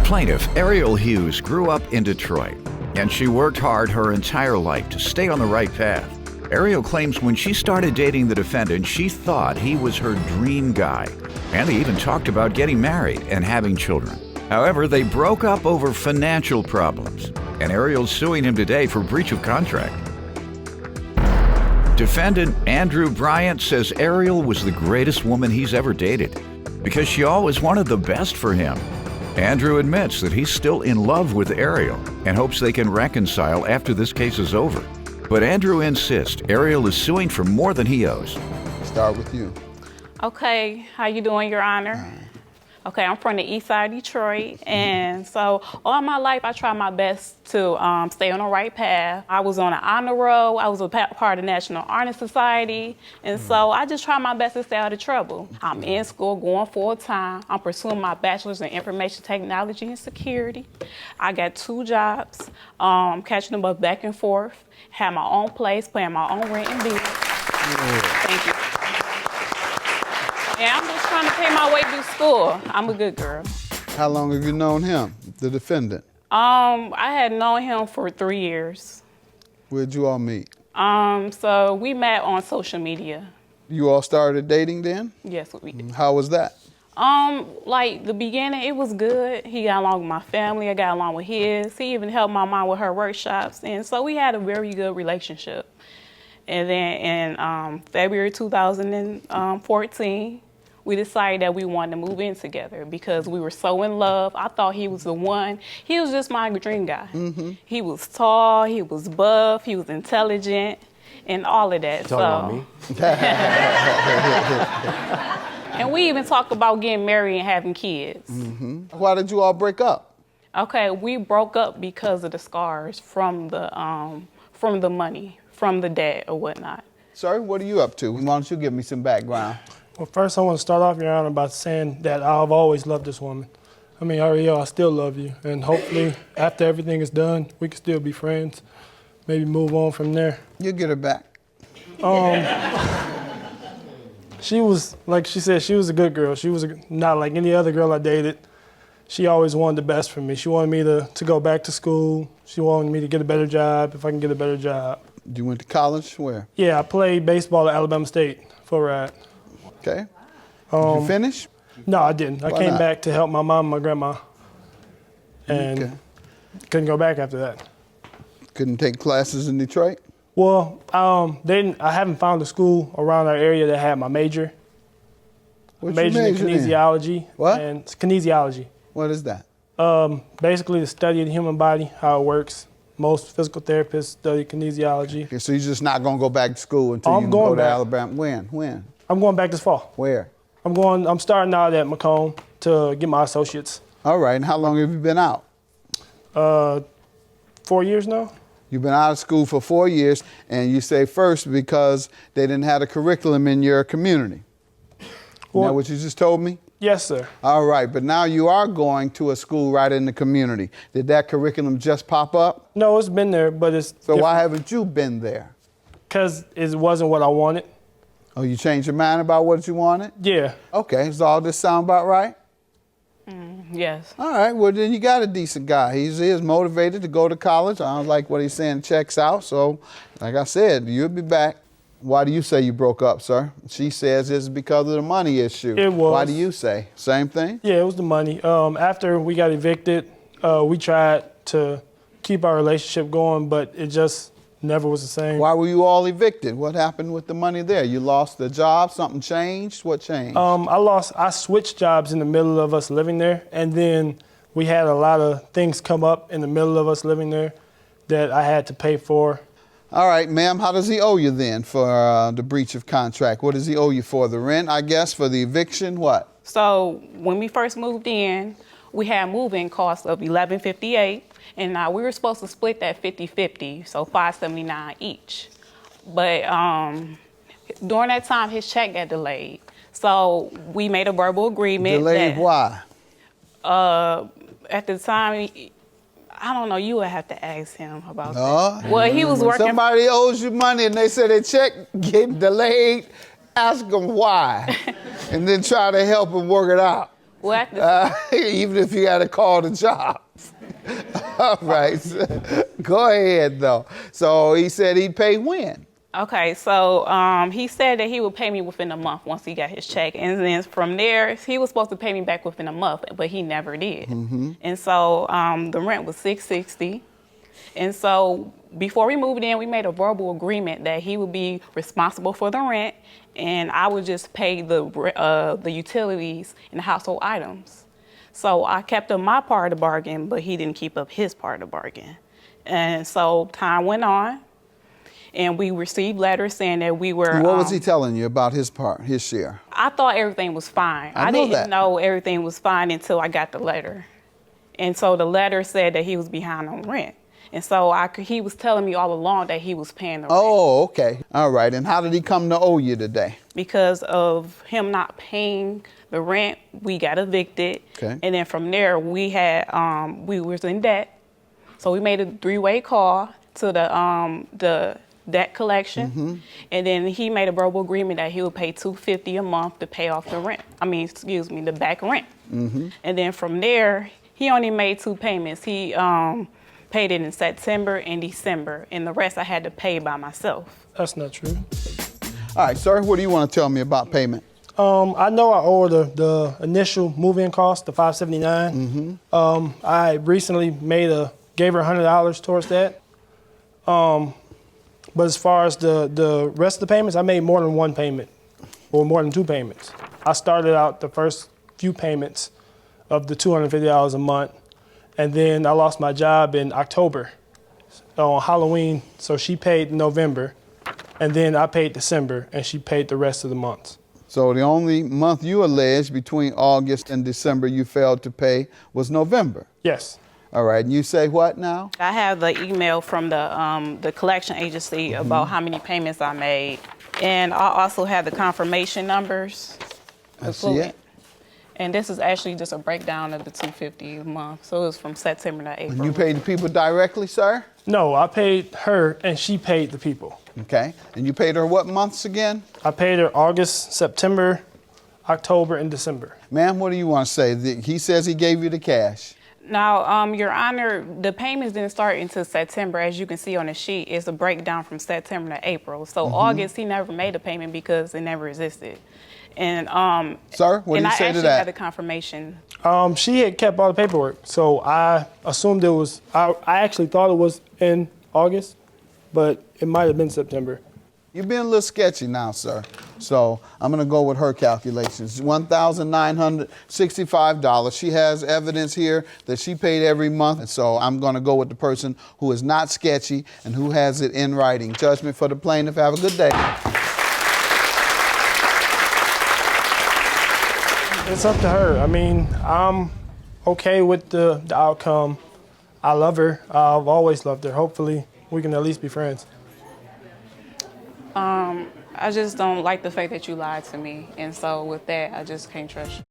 Plaintiff Ariel Hughes grew up in Detroit, and she worked hard her entire life to stay on the right path. Ariel claims when she started dating the defendant, she thought he was her dream guy, and they even talked about getting married and having children. However, they broke up over financial problems, and Ariel's suing him today for breach of contract. Defendant Andrew Bryant says Ariel was the greatest woman he's ever dated because she always wanted the best for him. Andrew admits that he's still in love with Ariel and hopes they can reconcile after this case is over. But Andrew insists Ariel is suing for more than he owes. Start with you. Okay, how you doing, Your Honor? Okay, I'm from the east side of Detroit, and so all my life I tried my best to stay on the right path. I was on an honor roll, I was a part of the National Honor Society, and so I just tried my best to stay out of trouble. I'm in school, going full-time. I'm pursuing my bachelor's in information technology and security. I got 2 jobs, catching them up back and forth, have my own place, paying my own rent and bills. Thank you. Yeah, I'm just trying to pay my way through school. I'm a good girl. How long have you known him, the defendant? I had known him for 3 years. Where'd you all meet? So we met on social media. You all started dating then? Yes, we did. How was that? Like the beginning, it was good. He got along with my family, I got along with his. He even helped my mom with her workshops, and so we had a very good relationship. And then in February 2014, we decided that we wanted to move in together because we were so in love. I thought he was the one. He was just my dream guy. Mm-hmm. He was tall, he was buff, he was intelligent, and all of that. Talking about me. And we even talked about getting married and having kids. Mm-hmm. Why did you all break up? Okay, we broke up because of the scars from the money, from the debt or whatnot. Sir, what are you up to? Why don't you give me some background? Well, first I want to start off, Your Honor, by saying that I've always loved this woman. I mean, Ariel, I still love you. And hopefully, after everything is done, we can still be friends. Maybe move on from there. You'll get her back. She was, like she said, she was a good girl. She was not like any other girl I dated. She always wanted the best for me. She wanted me to go back to school. She wanted me to get a better job if I can get a better job. You went to college? Where? Yeah, I played baseball at Alabama State for a ride. Okay. Did you finish? No, I didn't. I came back to help my mom and my grandma, and couldn't go back after that. Couldn't take classes in Detroit? Well, I haven't found a school around our area that had my major. What's your major in kinesiology. What? And kinesiology. What is that? Basically the study of the human body, how it works. Most physical therapists study kinesiology. Okay, so you're just not gonna go back to school until you go to Alabama? When? I'm going back this fall. Where? I'm starting out at Macomb to get my associates. All right, and how long have you been out? 4 years now. You've been out of school for 4 years, and you say first because they didn't have a curriculum in your community. Well, is that what you just told me? Yes, sir. All right, but now you are going to a school right in the community. Did that curriculum just pop up? No, it's been there, but it's So why haven't you been there? Because it wasn't what I wanted. Oh, you changed your mind about what you wanted? Yeah. Okay, does all this sound about right? Yes. All right, well then you got a decent guy. He is motivated to go to college. I don't like what he's saying checks out, so like I said, you'll be back. Why do you say you broke up, sir? She says it's because of the money issue. It was. Why do you say? Same thing? Yeah, it was the money. After we got evicted, we tried to keep our relationship going, but it just never was the same. Why were you all evicted? What happened with the money there? You lost the job? Something changed? What changed? I switched jobs in the middle of us living there, and then we had a lot of things come up in the middle of us living there that I had to pay for. All right, ma'am, how does he owe you then for the breach of contract? What does he owe you for? The rent, I guess, for the eviction, what? So when we first moved in, we had moving costs of $11.58, and now we were supposed to split that 50-50, so $5.79 each. But during that time, his check got delayed. So we made a verbal agreement. Delayed why? At the time, I don't know, you would have to ask him about that. Well, he was When working. somebody owes you money and they say their check get delayed, ask them why, and then try to help them work it out. Well, after Even if you got to call the job. All right. Go ahead, though. So he said he'd pay when? Okay, so he said that he would pay me within a month once he got his check. And then from there, he was supposed to pay me back within a month, but he never did. And so the rent was $660. And so before we moved in, we made a verbal agreement that he would be responsible for the rent and I would just pay the utilities and the household items. So I kept up my part of the bargain, but he didn't keep up his part of the bargain. And so time went on. And we received letters saying that we were. What was he telling you about his part, his share? I thought everything was fine. I didn't know everything was fine until I got the letter. And so the letter said that he was behind on rent. And so he was telling me all along that he was paying the rent. Oh, okay. All right. And how did he come to owe you today? Because of him not paying the rent, we got evicted. Okay. And then from there, we was in debt. So we made a three-way call to the debt collection, and then he made a verbal agreement that he would pay $250 a month to pay off the rent. The back rent. And then from there, he only made 2 payments. He paid it in September and December, and the rest I had to pay by myself. That's not true. All right, sir, what do you want to tell me about payment? I know I owe the initial move-in cost, the $579. I recently gave her $100 towards that. But as far as the rest of the payments, I made more than 1 payment or more than 2 payments. I started out the first few payments of the $250 a month, and then I lost my job in October on Halloween, so she paid November, and then I paid December, and she paid the rest of the months. So the only month you alleged between August and December you failed to pay was November? Yes. All right, and you say what now? I have the email from the collection agency about how many payments I made. And I also have the confirmation numbers. I see it. And this is actually just a breakdown of the $250 a month. So it was from September to April. And you paid the people directly, sir? No, I paid her and she paid the people. Okay. And you paid her what months again? I paid her August, September, October, and December. Ma'am, what do you want to say? He says he gave you the cash. Now, Your Honor, the payments didn't start until September. As you can see on the sheet, it's a breakdown from September to April. So August, he never made a payment because it never existed. And sir, what do you say to that? And I actually had the confirmation. She had kept all the paperwork, so I assumed it was. I actually thought it was in August, but it might have been September. You're being a little sketchy now, sir. So I'm going to go with her calculations. $1,965. She has evidence here that she paid every month. And so I'm going to go with the person who is not sketchy and who has it in writing. Judgment for the plaintiff. Have a good day. It's up to her. I mean, I'm okay with the outcome. I love her. I've always loved her. Hopefully, we can at least be friends. I just don't like the fact that you lied to me. And so with that, I just can't trust you.